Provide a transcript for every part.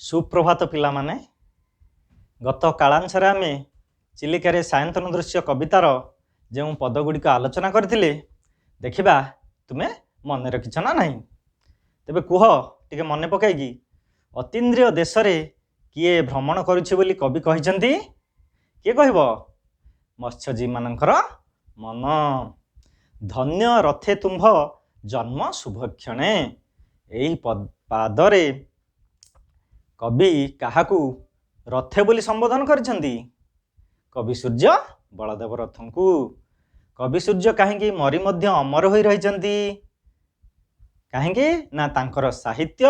सुप्रभात पिला माने गत कालांशरे आमे चिलिकार सायंतन दृश्य कवितार जो पदगुड़िक आलोचना करथिले देखिबा तुमे मन रखिछ ना नहीं। तेबे कुह टिके मन पकाइकी अतीन्द्रिय देश रे किए भ्रमण करुछि बोली कवि कहिसंती किए कहबो मत्स्यजीवी मानकर मन धन्य रथे तुम्भ जन्म शुभक्षणे। एही पादरे कवि काहाकू रथे बोली संबोधन करिसंती कवि सूर्य बलदेव रथंकू। कवि सूर्य कहीं मरी मध्य अमर होई रहिसंती कहीं ना तांकर साहित्य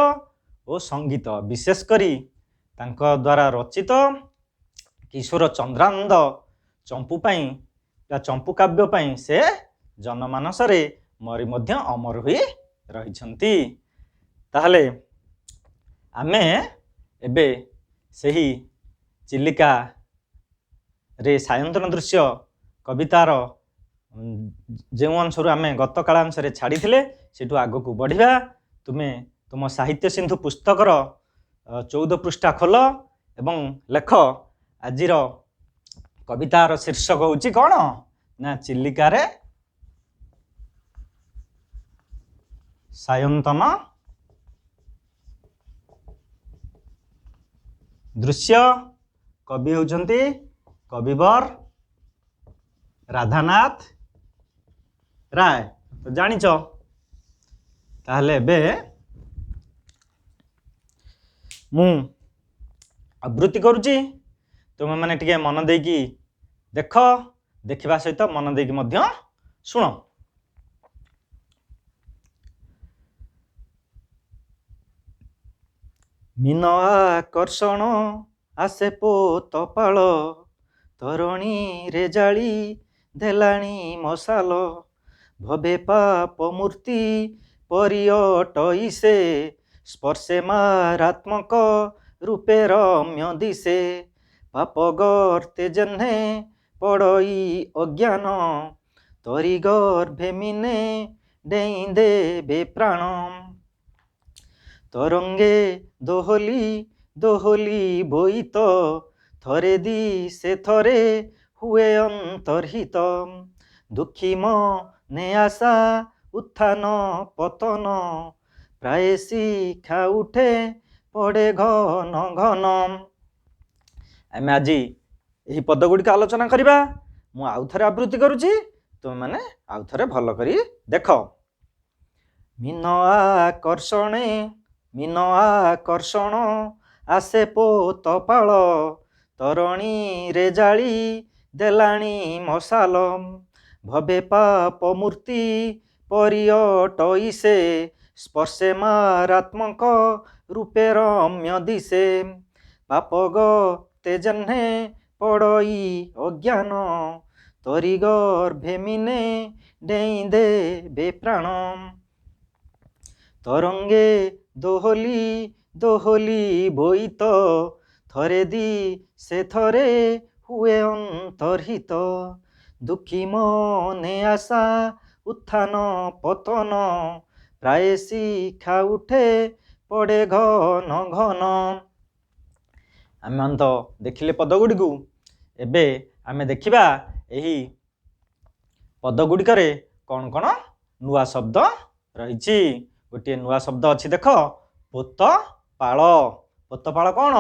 और संगीत विशेष करी तांको द्वारा रचित किशोर चंद्रानंद चंपू पाई चंपू काव्य पाई से जनमानस रे मरी मध्य अमर होई रहिसंती। ताहले आमे एबे सही चिलिका रे सायंतन दृश्य कवितार जो अंशरू आम गत कालांशरे छाड़ी सेठू आग को बढ़िया। तुमे तुम साहित्य सिंधु पुस्तकर 14 पृष्ठा खोल एवं लेख आजिर कवितार शीर्षक होची कौन ना चिलिकार सायंतन दृश्य। कवि होचंती कविवर राधानाथ राय। तो जानिच ताहले बे मु आवृत्ति करुची तुम माने टिके मन देकी देख देखिबा सहित मन देकी मध्य सुनो। मीन आकर्षण आसे पोतपाल तरुणी रे जाली देलाणी मशाल भवे पाप मूर्ति परियटई से स्पर्शे मारात्मक रूपे रम्य दिशे पाप गर्ते जन्हे पड़ई अज्ञान तरी गर्भे मिने डेई देवे प्राण तरंगे दोहली दोहली बोईत थरे दी से थरे हुए अंतर्हित दुखी मने आशा उत्थान पतन प्राय शिखा उठे पड़े घन घन। आम आज यही पदगुड़िक आलोचना करवा। मु आउ थरे आवृत्ति करुची तुम माने आउ थरे भल करी देख। मीन आकर्षणे मीन आकर्षण आसे पोतपाल तरुणी रे जाली देलाणी मशाल भवे पाप मूर्ति परियटई से स्पर्शे मारात्मक रूपे रम्य दिशे पाप गते जन्हे पड़ई अज्ञान तरी गर्भे मिने डेई देवे प्राण तरंगे दोहली दोहली बोईत थरे दी से थरे हुए अंतर्हित दुखी मने आशा उत्थान पतन प्राय शिखा उठे पड़े घन घन। आम तो देखिले पदगुड़ी को एबे आमे देखिबा एही पदगुड़िकरे कौन कौन नुआ शब्द रही। गोटे नुआ शब्द अच्छी देख पोतपाल। पोतपाल कौन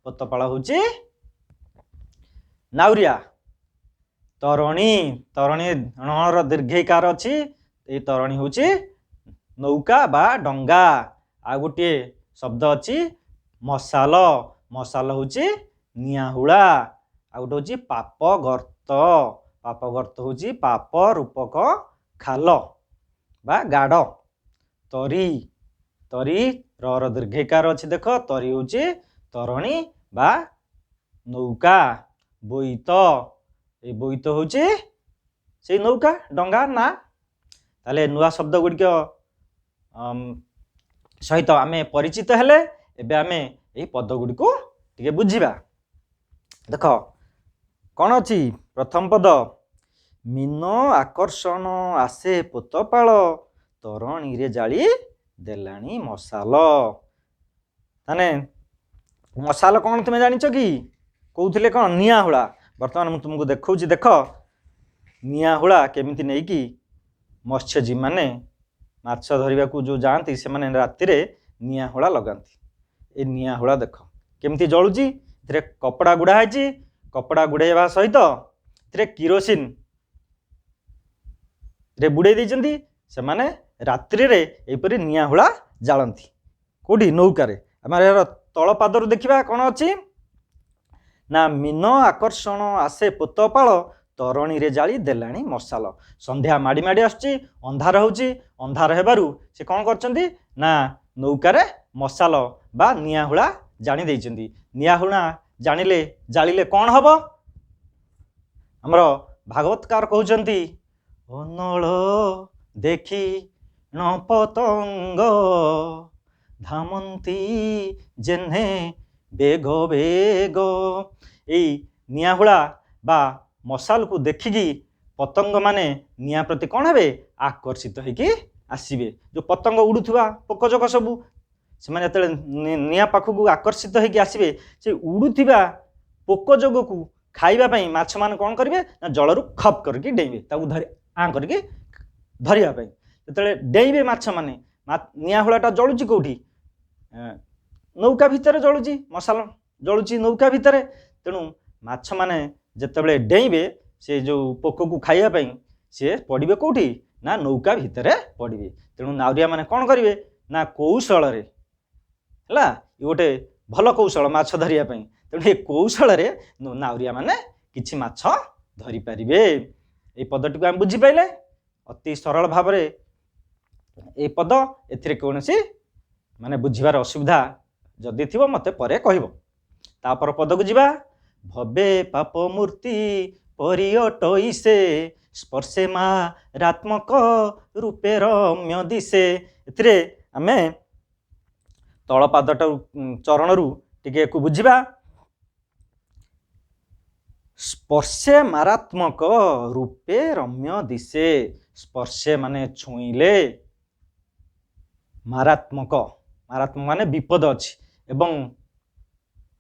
पोतपाल होची नाउरिया। तरुणी तरुणी णर दीर्घिकार अच्छी ये तरुणी होची नौका बा डंगा। आ गोटे शब्द अच्छी मशाल। मशाल होची निआहुड़ा। आ गोटे होची पाप गर्त। पाप गर्त होची पाप रूपक खाल बा गाड़। तरी तरी र दीर्घिकार अच्छी देख तरी होची तरुणी बा नौका। बोईत ये बोईत होची से नौका डंगा ना। ताले नुआ शब्द गुड़िक सहित आमे परिचित हेले एबे आमे एही पद गुड़ी को टिके बुझिबा। देख कौन अच्छी प्रथम पद मीन आकर्षण आसे पोतपाल तरुणी रे जाली देलाणी मशाल। ताने मसाल कौन तुम जानिଛ कि कौथिले कौन निआहुला वर्तमान मु तुमको देखौछि देख निआहुला केमिति नै कि मत्स्यजीवी माने माछ धरिबा को जो जाती से माने राति रे निआहुला लगाती ए निआहुला देख केमिति जळुछि एथिरे कपड़ा गुड़ा हैछि कपड़ा गुड़ेबा सहित एथिरे किरोसिन रे बुड़े दैछन्ती से माने रात्रि रे एपरि निआहुला जाळंती कोडी नौकारे आमार यार तळ पादर देखिबा कोन अछि ना मीन आकर्षण आसे पोतपाळ तरणी रे जाली देलाणी मसाल संध्या माड़ी माड़ी आसुची अंधार होउची अंधार हेबारु से कोन करचंती ना नौकारे मसाल बा निआहुला जानी दैचंती निआहुला जानिले जालिले कोन हबो हमरो भागवतकार कहउचंती अनळ देखी न पतंग धामंती जेन्हे बेग बेग एई निआहुला बा मसाल को देखिकी पतंग माने निआ प्रति कौन हे आकर्षित होइकी आसीबे जो पतंग उड़ुथुवा पोकजोक सबू से माने जतले निआ पाखकू आकर्षित होइकी आसीबे से उड़ुथिबा पोकजोग को खाइबा पई माछ मान कोन करिवे ना जळरु खप करके डेइबे ताकू धरि आ करके धरिया पई जतले डेइबे माछ माने निआहुलाटा जळुची कोठी नौका भितर जळुची मसाल जळुची नौका भितर तेणु माछ माने जेतेबेले डेइबे से जो पोक को खाइबा पई से पड़िबे कोठी ना नौका भितर पड़िबे तेणु नाउरिया माने कोन करिवे ना कौशल रे हला ई गोटे भल कौशल माछ धरिया पई तेणु ए कौशल रे नाउरिया माने किछि माछ धरि परिबे ए पदटी को हम बुझी पाइले अति सरल भाव रे ए पद एथिरे कोनसी माने बुझिबार असुविधा जदि थिबो मते परे कहिबो तापर पद को जिबा भवे पाप मूर्ति परियटई से स्पर्शे मारात्मक रूपे रम्य दिशे एथिरे आमे तळ पादटा चरण रु टिके को बुझिबा स्पर्शे मारात्मक रूपे रम्य दिशे स्पर्शे माने छुईले मारात्मक मारात्मक माने विपद अछि एवं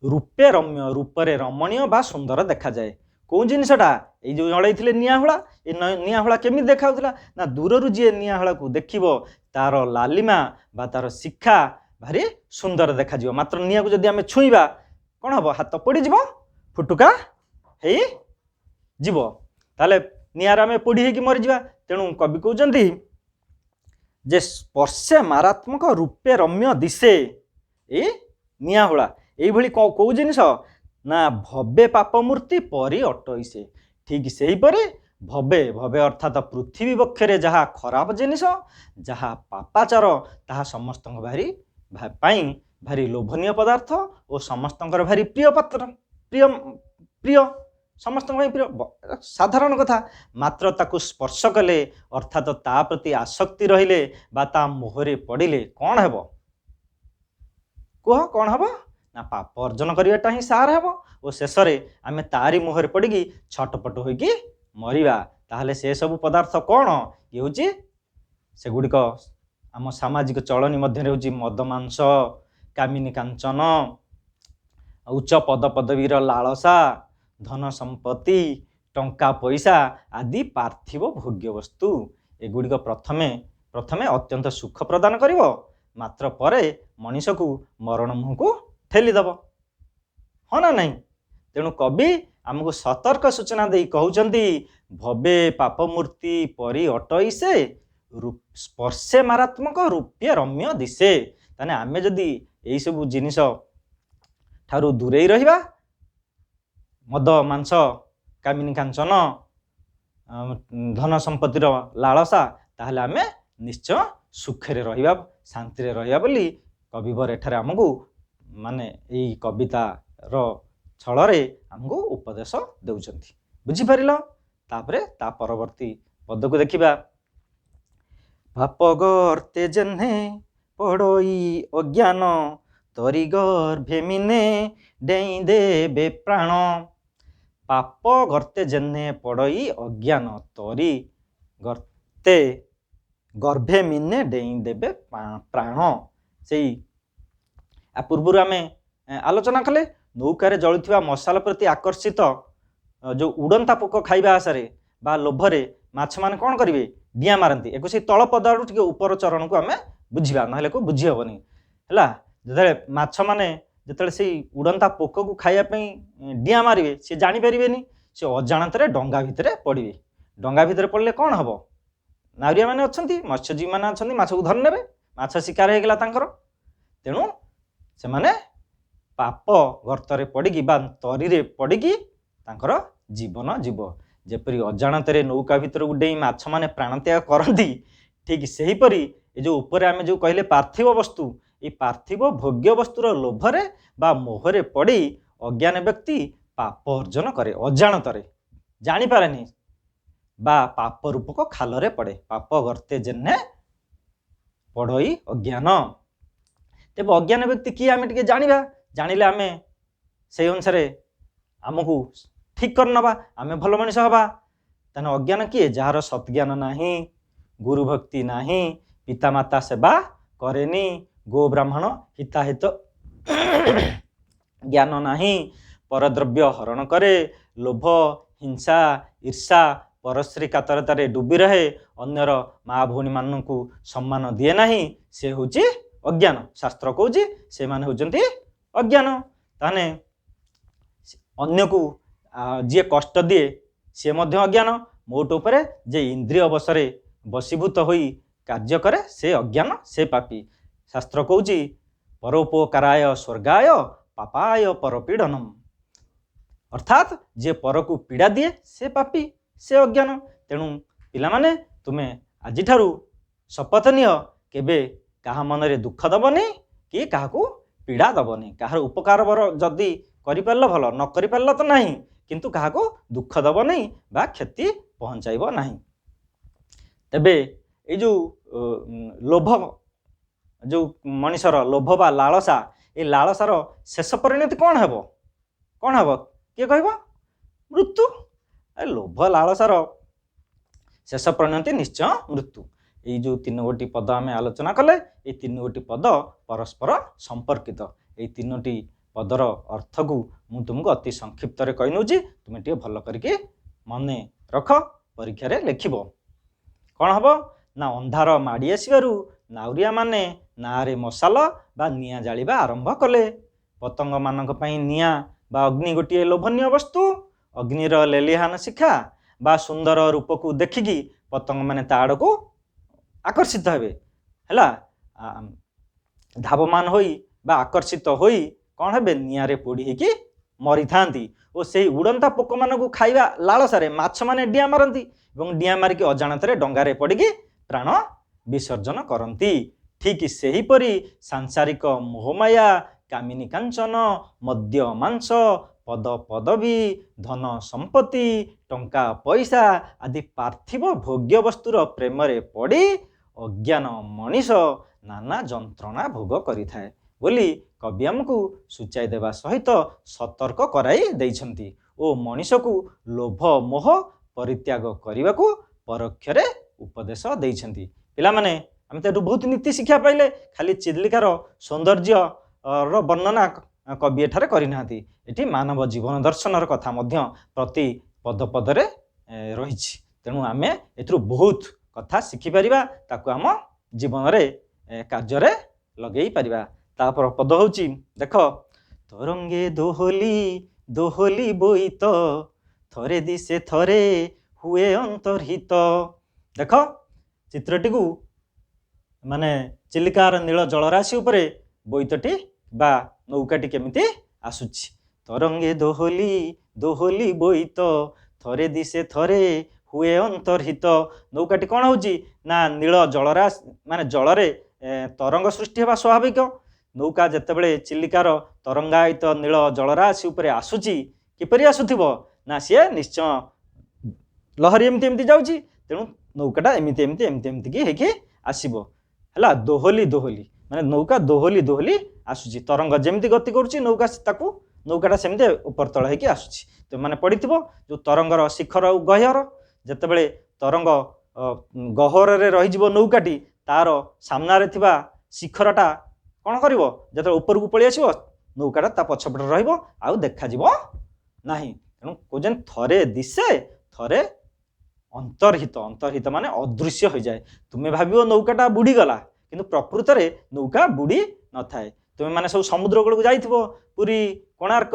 रूपे रम्य रूपरे रमणीय बा सुंदर देखा जाए कौन जिनसटा ये जो जड़े निआहुला ये निआहुला केमी देखा ना दूर जी निआहुला को देखिबो तार लालिमा बा तार शिक्षा भारी सुंदर देखा जिवो मात्र निआ को जदि आमे छुईबा कोन हबो हाथ पड़ी जिवो फुटुका हे जिवो ताले निआर आमे पड़ी हे कि मरि जिवा तेणु कवि कहउचंती जे स्पर्शे मारात्मक रूपे रम्य दिशे ए निआहुला एई भली को जिनिस ना भव्य पाप मूर्ति परि अटइसे ठीक से परे भव्य भव्य अर्थात पृथ्वी बक्षरे जहा खराब जिनिस जहा पापाचार ताहा समस्त भारी पाई भारी लोभनीय पदार्थ और समस्त भारी प्रिय पात्र प्रिय प्रिय समस्त प्रिय साधारण कथा मात्र ताकू स्पर्श कले अर्थात ता प्रति आसक्ति रहिले बा ता मोहरे पड़िले कौन हेबो कह कौन हेबो ना पाप अर्जन करवाटा ही सार हेबो और शेष आम तारी मुहर पड़ी छटपट होइकी मरिबा ताहले से सब पदार्थ कौन ये होची से गुड़िक आम सामाजिक चलनी मध्य होची मद मांस कामिनी कांचन उच्च पद पदवीर लालसा धन संपत्ति टंका पैसा आदि पार्थिव भोग्य वस्तु एगुड़िक प्रथमे प्रथमे अत्यंत सुख प्रदान करिवो मात्र परे मनीष को मरण मुह को ठेलीदब हाँ ना नहीं तेणु कवि आमको सतर्क सूचना दे कहउचंती भवे पाप मूर्ति परि अटई से स्पर्शे मारात्मक रूपे रम्य दिशे ताने आमे जदि एई सब जिनिस ठारू दूरे रहिबा मद मांस कामिनी कांचन धन संपत्तिर लालसा ताहले आमे निश्चय सुखरे रहिबा शांति रहिबा बोली कविवर एठारे आमको माने यही कविता रो छलरे हमको उपदेश देउचंती बुझी परिलो तापरे ता परवर्ती पद को देखिबा पाप गर्ते जन्हे पड़ोई अज्ञान तरी गर्भे मिने डेई देबे प्राण पाप गर्ते जन्हे पड़ोई अज्ञान तरी गर्ते गर्भे मिने डेई देबे प्राण से आ पूर्व आम आलोचना कले नौकार जलुवा मशाल प्रति आकर्षित जो उड़ंता पोक खाइबा आशारे बा लोभरे माछ माने कौन करेंगे डिया मारती एक तल पदार्थ टे ऊपर चरण को आम बुझा ना को बुझी हेनी है जो माछ मैंने जो से उड़ंता पोक को खायापी डिया मारे सी जापर से अजाणत डंगा भितर पड़े डंगा भितर पड़े कौन हम नाउरिया मैंने अच्छा मत्स्यजीवी मैंने अच्छा माछ को धरी ने माछ शिकार होगला तेणु से माने पाप गर्तरे पड़ी तरी पड़ी जीवन जीव जेपरी अजाणत नौका भीतर डेई माछ माने प्राणत्याग करती ठीक से हीपरी ये जो ऊपर आम जो कहले पार्थिव वस्तु ये पार्थिव भोग्य वस्तुर लोभरे बा मोहरे पड़ी अज्ञान व्यक्ति पाप अर्जन करे अजाणत जानीपारे बा पाप रूपक खालरे पड़े पाप गर्ते जेने पड़ई अज्ञान तेज अज्ञान व्यक्ति किए आम टे जाना जानिले आम से अनुसार आमको ठीक कर नवा आम भल मनीष हवा तेना अज्ञान किए जार सत्ज्ञान नाही गुरु भक्ति नाही पितामाता सेवा करेनी गो ब्राह्मण हिताहित ज्ञान नाही परद्रव्य हरण करे लोभ हिंसा ईर्षा परश्री कातरतारे डुबी रहे अन्यर माँ भौणी मानू सम्मान दिए नाही से होची अज्ञान शास्त्र कहूँ से माने होचंती अज्ञान ताने अन्य को जी कष्ट दिए सी मध्य अज्ञान मोट उपरे जे इंद्रिय अवसरे बशीभूत होई कार्य करे से अज्ञान से पापी शास्त्र कहूँ परोपकाराय स्वर्गाय पापाय परपीडनम अर्थात जे पर को पीड़ा दिए से पापी से अज्ञान तेणु पिला माने तुमे आज शपथ नियो केबे कहा मनरे दुख दबनी कि क्या पीड़ा दबनी कहार उपकार बर जदि करि पारल भल न करि पारल तो नहीं किंतु क्या दुख दब नहीं बा क्षति पहुँचाइब नहीं तेबे ये जो लोभ जो मनीषर लोभ बा लालसा ये लालसार शेष परिणति कौन हेब किए कह मृत्यु लोभ लालसार शेष परिणति निश्चय मृत्यु ये जो तीन गोटी पद आम आलोचना कले ये तीन गोटी पद परस्पर संपर्कित ये तीनोटी पदर अर्थ को मु तुमको अति संक्षिप्त कही नौची तुम्हें टे भल करके मन रख परीक्षा रे लिखिब कौन हम ना अंधार माड़ी आसबारू नाउरिया माने नारे मशाल बा निया जालिबा आरंभ कले पतंग मानक पई निया बा अग्नि गोटे लोभनीय वस्तु अग्निर लेलिहान शिखा बा सुंदर रूप को देखिकी पतंग माने ता आड़ को आकर्षित हेबे हैला धावमान होई बा आकर्षित होई कौन हे निआरे पोड़ी होगी मरी था और से उड़ंता पोक मान को खाइबा लालसारे माछ माने डिया मारती डिया मारिकी अजाणत डंगारे पड़िकी प्राण विसर्जन करती ठीक से हीपरी सांसारिक मोहमाया कामिनी कांचन मद्य मांस पद पदवी धन संपत्ति टंका पैसा आदि पार्थिव भोग्य वस्तुर प्रेम रे पड़ी अज्ञान मनीष नाना जंत्रणा भोग करि थाए बोली कवि आमको सूचाई देवा सहित सतर्क कराई देइछंती ओ मनीष को लोभ मोह परित्याग करने को परोक्षरे उपदेश देइछंती पिला माने आम तो बहुत नीति शिक्षा पाइले खाली चिलिकार सौंदर्य वर्णना कवि एठारे करिना एठी मानव जीवन दर्शनर कथा मध्य प्रति पद पदरे रही तेणु आम ए बहुत कथा शिखिपार ताकू आम जीवन रे कार्य लगे पारिबा तापर पद होची देख तरंगे दोहली दोहली बोईत थरे दिसे थरे हुए अंतर्हित देख चित्रटी को माने चिलिकार नील जलराशि उपरे बोईतटी बा नौकाटी केमिति आसुची तरंगे दोहली दोहली बोईत थरे दिसे थरे हुए अंतर्हित नौकाटी कौन होची ना नील जलराशि माने जलरे तरंग सृष्टि हेबा स्वाभाविक नौका जितेबाला चिलिकार तरंगायित नील जलराशि उपरे आसुची किपरि आसुथिबो ना सी निश्चय लहरी एमती एमती जाउची तेणु नौकाटा एमती एमती एमती एमती की हेकी आसीबो हला दोहली दोहली माने नौका दोहली दोहली आसुची तरंग जेमती गति करुची नौका ताकू नौकाटा सेमती ऊपर तळ हेकी आसुची तो माने पड़िथिबो जो तरंगर शिखर और गह्यर जितेबाला तरंग गहर रे रहिजिबो नौकाटी तार सामना रे थिबा शिखरटा कौन कर जो ऊपर को पलि आसो नौकाटा ता पछपटे रहिबो आउ देखाଯିब नाही। तेणु कौन थरे दिशे थरे अंतर्हित। अंतर्हित माने अदृश्य हो जाए। तुम्हें भाव नौकाटा बुड़ी गला किंतु प्रकृत में नौका बुड़ी न थाए। तुम्हें माने सब समुद्र कूल को जाइथिबो, पुरी कोणार्क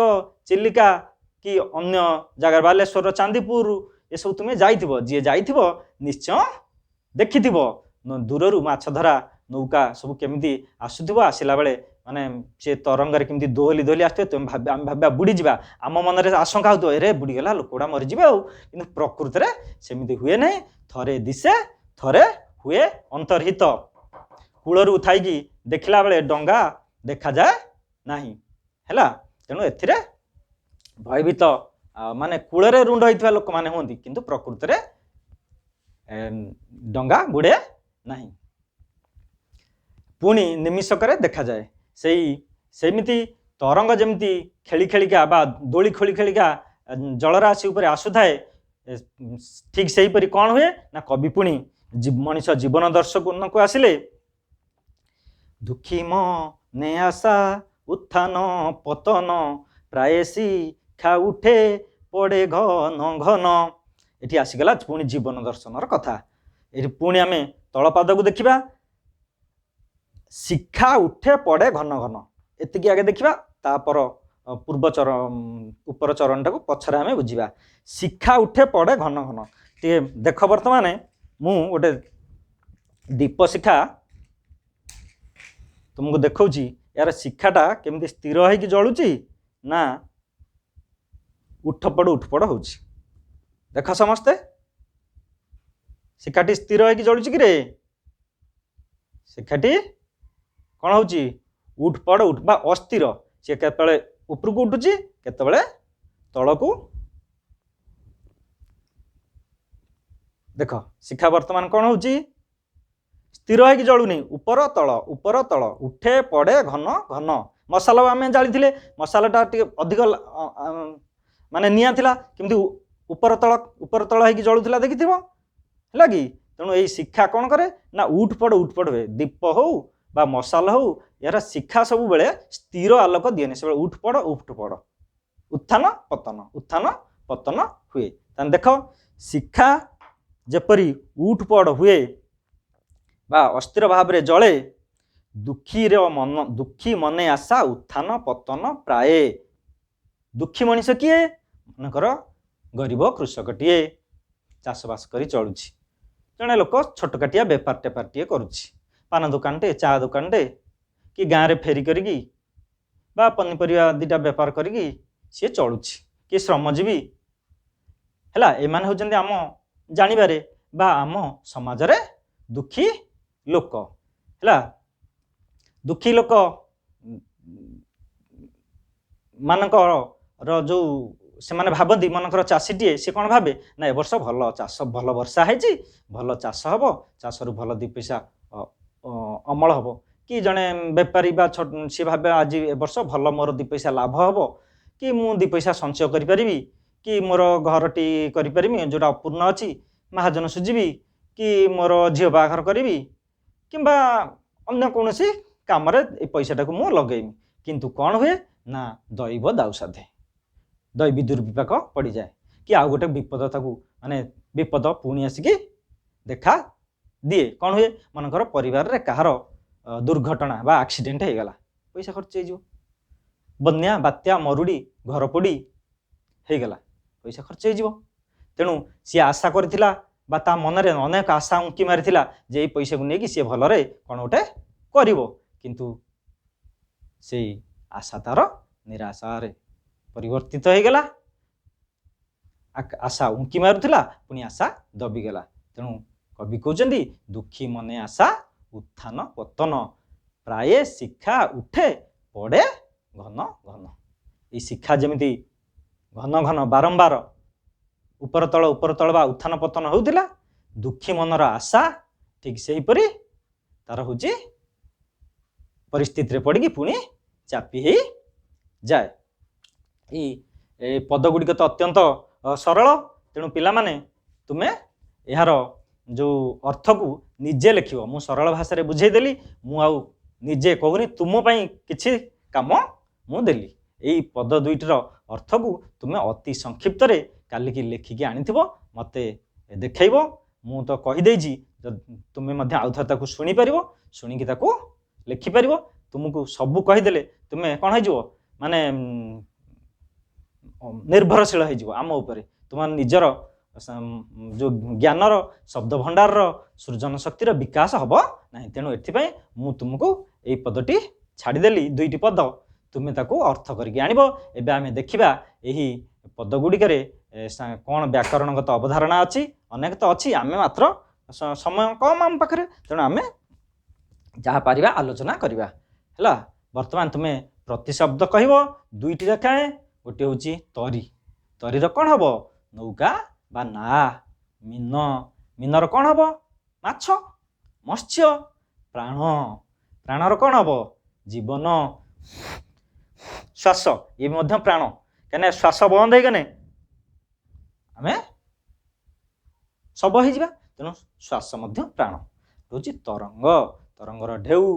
चिलिका कि अन्य जगह बालेश्वर चांदीपुर ये सब तुम्हें जाइथिबो, जी जाइथिबो निश्चय देखिथिबो दूररू माछ धरा नौका सब केमिति आसुथिबो, आसिला बेले माने से तरंगारे केमिति दोहली दोहली आसथे। तुम भाब आम भाबा बुड़ी जिबा, आम मन रे आशंका होतो एरे बुड़ी गला लोकड़ा मरि जिबे आ, किंतु प्रकृति रे सेमिति हुए नहीं। थरे दिशे थरे हुए अंतर्हित। कूलरू थाइकी देखला बेले डंगा देखा जाए नाही हैला। तेणु एथिरे भयभीत माने कूलरे रुंड होइथिबा लोक माने होंदी किंतु प्रकृति रे डंगा बुड़े नाही। पुणी निमिषकरे देखा जाए सेमिति तरंग जमती खेली खेलिका बा दोली खेली खेलिका जलराशि उपरे आसुथाए, ठीक से परी कौन हुए ना कवि पुणी मनीष जीवन दर्शक को आसिले दुखी मने आशा उत्थान पतन प्राय शिखा उठे पड़े घन घन। ये आसीगला पुणी जीवन दर्शन कथा। ये पुणी आम तलपाद को देखा शिखा उठे पड़े घन घन एतिकी आगे देखा, तापर पूर्व चरण उपर चरण टाक पछरे आम बुझा। शिखा उठे पड़े घन घन टे देख बर्तमान मु गोटे दीप शिखा तुमको देखौची, यार शिखाटा केमती स्थिर होइकी जळुची ना उठपड़ होउची। देख समस्ते शिखाटी स्थिर होइकी जळुची कि रे, शिखाटी कौन होउची उठपड़ उठ बा अस्थिर। सी केतबेले उपरकू उठुची केतबेले तळकू। देख शिखा वर्तमान कौन होउची स्थिर होइकी जळुनी, ऊपर तळ उठे पड़े घन घन। मसाला आम जाली मसालाटा अधिक माने निया थिला किमती ऊपर तळ होइकी जळुथिला देखिथिबो हैला कि। तेणु यही शिखा कौन करे ना उठपड़ हुए। दीप हो बा मसाला हो यार शिखा सब बेले स्थिर आलोक दिए सब उठपड़ उत्थान पतन हुए। तान देख शिखा जेपरी उठपड़ हुए बा अस्थिर भाव रे जले, दुखी मने आशा उत्थान पतन प्राय। दुखी मनीष किए मनकर गरीब कृषकटीए चाषबास कर चलुची, जड़े लोक छोटकाटिया बेपार टेपारटीए करुची, पान दुकानटे चा दुकानटे कि गाँव में फेरी करी बा पनीपरिया दीटा बेपार करी सी चलुची, कि श्रमजीवी हैला। एमाने होचंदी आम जानिबारे बा आम समाज रे दुखी लोक हैला। दुखी लोक मानकर जो से माने भाबंती मनकर चाषीटीए सी कौन भावे ना ए वर्ष भल चाष भल वर्षा है भल चाष हम चाषर भल दी पैसा अमल हम, कि जड़े बेपारी बा सी भावे आज ए वर्ष भल मोर दी पैसा लाभ हम, कि मु दी पैसा संचय करी कि मोर घरटी करी जोटा अपूर्ण अच्छी महाजन सुझी, कि मोर झील बाघर करी किंबा अन्य कौन सी काम पैसाटा को मु लगेमी। किंतु कौन हुए ना दैव दाऊ साधे दैवी दुर्विपाक पड़ जाए, कि आउ गोटे विपद ताकू माने विपद पुणी आसिकी देखा दिए। कौन हुए मनकर परिवार रे कहार दुर्घटना बा एक्सीडेंट हो गला, पैसा खर्च हो, बन्या बात्या मरुड़ी घर पोड़ी हो गला, पैसा खर्च हो। तेणु सी आशा करथिला बा ता मन रे अनेक आशा उंकी मारिथिला जे ये पैसा को लेकिन सी भलरे कौन गोटे करिवो, किंतु से आशा तार निराशा रे परिवर्तित हो गला। आशा उंकी मारुथिला पुणी आशा दबिगला। तेणु कवि कहते दुखी मने आशा उत्थान पतन प्राय शिखा उठे पड़े घन घन। ये शिखा जमीती घन घन बारंबार ऊपर तल बा उत्थान पतन होउथिला, दुखी मनर आशा ठीक से परी तार होची परिस्थिति रे पड़ी पुणी चापी ही जाए। ये पद गुड़िक तो अत्यंत सरल, तेणु पिला माने तुमे यार जो अर्थ को निजे लिखिव। मु सरल भाषा रे बुझेदेली, मु आउ निजे कहूनी तुम पई किछि काम ମୁଁ ଦେଲି। ଏଇ ପଦ ଦୁଇଟିର ଅର୍ଥକୁ ତୁମେ ଅତି ସଂକ୍ଷିପ୍ତରେ କାଲିକି ଲେଖିକି ଆଣିଥିବ, ମୋତେ ଦେଖାଇବ। ମୁଁ ତ କହିଦେଇଛି, ତୁମେ ମଧ୍ୟ ଆଉଥରେ ତାକୁ ଶୁଣିପାରିବ, ଶୁଣିକି ତାକୁ ଲେଖିପାରିବ। ତୁମକୁ ସବୁ କହିଦେଲେ ତୁମେ କ'ଣ ହେଇଯିବ, ମାନେ ନିର୍ଭରଶୀଳ ହେଇଯିବ ଆମ ଉପରେ। ତୁମ ନିଜର ଯେଉଁ ଜ୍ଞାନର ଶବ୍ଦ ଭଣ୍ଡାରର ସୃଜନ ଶକ୍ତିର ବିକାଶ ହେବ ନାହିଁ। ତେଣୁ ଏଥିପାଇଁ ମୁଁ ତୁମକୁ ଏଇ ପଦଟି ଛାଡ଼ିଦେଲି, ଦୁଇଟି ପଦ, ତୁମେ ତାକୁ ଅର୍ଥ କରିକି ଆଣିବ। ଏବେ ଆମେ ଦେଖିବା ଏହି ପଦ ଗୁଡ଼ିକରେ କ'ଣ ବ୍ୟାକରଣଗତ ଅବଧାରଣା ଅଛି। ଅନେକ ତ ଅଛି, ଆମେ ମାତ୍ର ସମୟ କମ୍ ଆମ ପାଖରେ, ତେଣୁ ଆମେ ଯାହା ପାରିବା ଆଲୋଚନା କରିବା ହେଲା। ବର୍ତ୍ତମାନ ତୁମେ ପ୍ରତିଶବ୍ଦ କହିବ, ଦୁଇଟି ଲେଖାଏଁ। ଗୋଟିଏ ହେଉଛି ତରି। ତରିର କ'ଣ ହେବ, ନୌକା ବା ନାଆ। ମୀନ, ମୀନର କ'ଣ ହେବ, ମାଛ। ମତ୍ସ୍ୟ, ପ୍ରାଣ, ପ୍ରାଣର କ'ଣ ହେବ, ଜୀବନ। ଶ୍ୱାସ, ଇଏ ମଧ୍ୟ ପ୍ରାଣ, କାହିଁକିନା ଶ୍ୱାସ ବନ୍ଦ ହେଇଗଲେ ଆମେ ଶବ ହେଇଯିବା, ତେଣୁ ଶ୍ୱାସ ମଧ୍ୟ ପ୍ରାଣ। ହେଉଛି ତରଙ୍ଗ, ତରଙ୍ଗର ଢେଉ,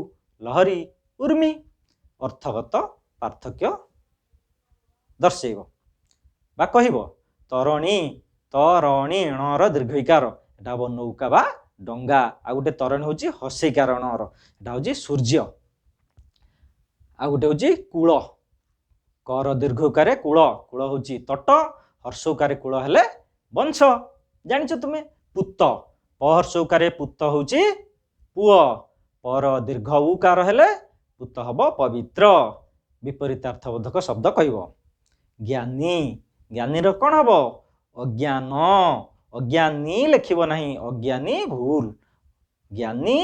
ଲହରୀ, ଉର୍ମି। ଅର୍ଥଗତ ପାର୍ଥକ୍ୟ ଦର୍ଶେଇବ ବା କହିବ। ତରଣୀ, ତରଣୀ ଣର ଦୀର୍ଘଇକାର, ଏଟା ହେବ ନୌକା ବା ଡଙ୍ଗା। ଆଉ ଗୋଟେ ତରଣୀ ହେଉଛି ହସେଇକାର ଣର, ଏଟା ହେଉଛି ସୂର୍ଯ୍ୟ। ଆଉ ଗୋଟେ ହେଉଛି କୂଳ, କର ଦୀର୍ଘକାରେ କୂଳ, କୂଳ ହେଉଛି ତଟ, ହର୍ଷଉକାରେ କୂଳ ହେଲେ ବଂଶ, ଜାଣିଛ ତୁମେ। ପୁତ, ପହର୍ଷଉକାରେ ପୁତ ହେଉଛି ପୁଅ, ପର ଦୀର୍ଘ ଉକାର ହେଲେ ପୁତ ହେବ ପବିତ୍ର। ବିପରୀତାର୍ଥବୋଧକ ଶବ୍ଦ କହିବ। ଜ୍ଞାନୀ, ଜ୍ଞାନୀର କ'ଣ ହେବ, ଅଜ୍ଞାନ। ଅଜ୍ଞାନୀ ଲେଖିବ ନାହିଁ, ଅଜ୍ଞାନୀ ଭୁଲ। ଜ୍ଞାନୀ,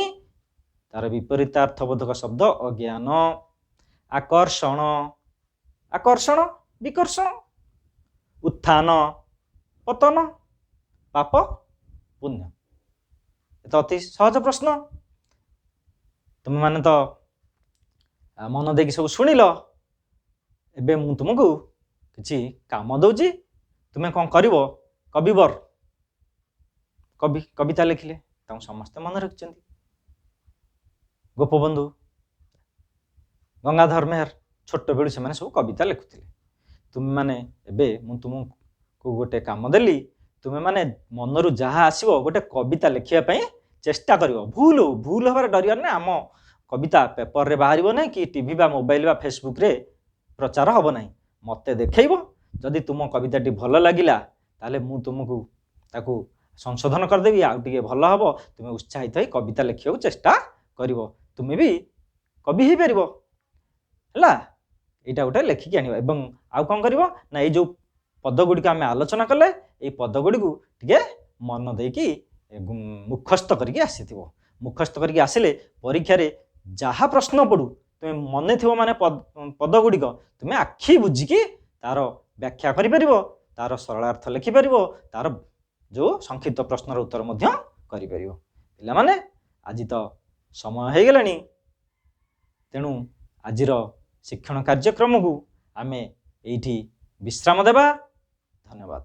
ତାର ବିପରୀତାର୍ଥବୋଧକ ଶବ୍ଦ ଅଜ୍ଞାନ। ଆକର୍ଷଣ, ଆକର୍ଷଣ ବିକର୍ଷଣ। ଉତ୍ଥାନ, ପତନ, ପାପ ପୁଣ୍ୟ। ଏ ତ ଅତି ସହଜ ପ୍ରଶ୍ନ। ତୁମେମାନେ ତ ମନ ଦେଇକି ସବୁ ଶୁଣିଲ। ଏବେ ମୁଁ ତୁମକୁ କିଛି କାମ ଦେଉଛି, ତୁମେ କ'ଣ କରିବ। କବିବର, କବିତା ଲେଖିଲେ ତାଙ୍କୁ ସମସ୍ତେ ମନେ ରଖିଛନ୍ତି। ଗୋପବନ୍ଧୁ, ଗଙ୍ଗାଧର ମେହେର, ଛୋଟବେଳୁ ସେମାନେ ସବୁ କବିତା ଲେଖୁଥିଲେ। ତୁମେମାନେ ଏବେ ମୁଁ ତୁମକୁ ଗୋଟେ କାମ ଦେଲି, ତୁମେମାନେ ମନରୁ ଯାହା ଆସିବ ଗୋଟେ କବିତା ଲେଖିବା ପାଇଁ ଚେଷ୍ଟା କରିବ। ଭୁଲ ହେବାରେ ଡରିବାର ନାହିଁ। ଆମ କବିତା ପେପରରେ ବାହାରିବ ନାହିଁ, କି ଟିଭି ବା ମୋବାଇଲ ବା ଫେସବୁକରେ ପ୍ରଚାର ହେବ ନାହିଁ। ମୋତେ ଦେଖେଇବ, ଯଦି ତୁମ କବିତାଟି ଭଲ ଲାଗିଲା ତାହେଲେ ମୁଁ ତୁମକୁ ତାକୁ ସଂଶୋଧନ କରିଦେବି, ଆଉ ଟିକେ ଭଲ ହେବ। ତୁମେ ଉତ୍ସାହିତ ହୋଇ କବିତା ଲେଖିବାକୁ ଚେଷ୍ଟା କରିବ, ତୁମେ ବି କବି ହେଇପାରିବ ହେଲା। ଏଇଟା ଗୋଟେ ଲେଖିକି ଆଣିବ। ଏବଂ ଆଉ କ'ଣ କରିବ ନା, ଏଇ ଯେଉଁ ପଦ ଗୁଡ଼ିକ ଆମେ ଆଲୋଚନା କଲେ, ଏଇ ପଦ ଗୁଡ଼ିକୁ ଟିକେ ମନ ଦେଇକି ମୁଖସ୍ଥ କରିକି ଆସିଥିବ। ମୁଖସ୍ଥ କରିକି ଆସିଲେ ପରୀକ୍ଷାରେ ଯାହା ପ୍ରଶ୍ନ ପଡ଼ୁ ତୁମେ ମନେ ଥିବ, ମାନେ ପଦ ଗୁଡ଼ିକ ତୁମେ ଆଖି ବୁଝିକି ତାର ବ୍ୟାଖ୍ୟା କରିପାରିବ, ତାର ସରଳାର୍ଥ ଲେଖିପାରିବ, ତାର ଯେଉଁ ସଂକ୍ଷିପ୍ତ ପ୍ରଶ୍ନର ଉତ୍ତର ମଧ୍ୟ କରିପାରିବ। ପିଲାମାନେ, ଆଜି ତ ସମୟ ହେଇଗଲାଣି, ତେଣୁ ଆଜିର ଶିକ୍ଷଣ କାର୍ଯ୍ୟକ୍ରମକୁ ଆମେ ଏଇଠି ବିଶ୍ରାମ ଦେବା। ଧନ୍ୟବାଦ।